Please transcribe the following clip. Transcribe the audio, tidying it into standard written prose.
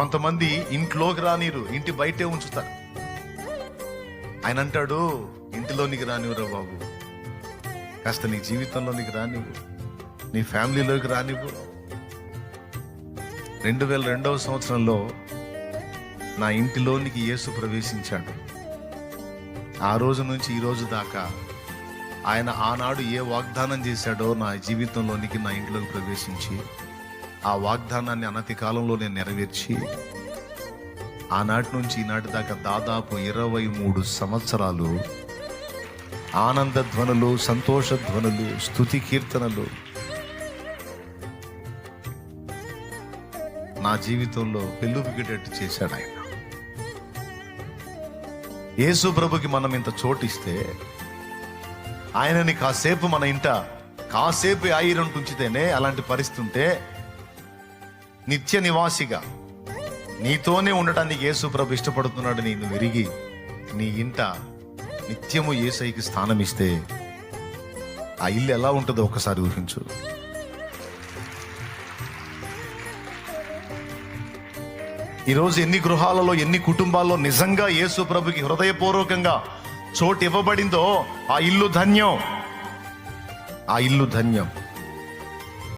కొంతమంది ఇంట్లోకి రానిరు, ఇంటి బయటే ఉంచుతారు. ఆయన అంటాడు, ఇంటిలోనికి రానివ్వరా బాబు, కాస్త నీ జీవితంలోనికి రానివ్వు, నీ ఫ్యామిలీలోకి రానివ్వు. 2002వ సంవత్సరంలో నా ఇంటిలోనికి యేసు ప్రవేశించాడు. ఆ రోజు నుంచి ఈ రోజు దాకా ఆయన ఆనాడు ఏ వాగ్దానం చేశాడో నా జీవితంలోనికి, నా ఇంట్లోకి ప్రవేశించి ఆ వాగ్దానాన్ని అనతి కాలంలో నేను నెరవేర్చి ఆనాటి నుంచి ఈనాటి దాకా దాదాపు 23 సంవత్సరాలు ఆనంద ధ్వనులు, సంతోష ధ్వనులు, స్తుతి కీర్తనలు నా జీవితంలో పెళ్ళుబిగేటట్టు చేశాడు ఆయన. యేసు ప్రభుకి మనం ఇంత చోటిస్తే, ఆయనని కాసేపు మన ఇంట కాసేపు ఆయిరంటు ఉంచితేనే అలాంటి పరిస్థితి ఉంటే, నిత్య నివాసిగా నీతోనే ఉండటానికి యేసు ప్రభు ఇష్టపడుతున్నాడు. నేను విరిగి నీ ఇంట నిత్యము యేసయ్యకి స్థానం ఇస్తే ఆ ఇల్లు ఎలా ఉంటుందో ఒకసారి ఊహించు. ఈరోజు ఎన్ని గృహాలలో, ఎన్ని కుటుంబాల్లో నిజంగా యేసు ప్రభుకి హృదయపూర్వకంగా చోటు ఇవ్వబడిందో ఆ ఇల్లు ధన్యం, ఆ ఇల్లు ధన్యం.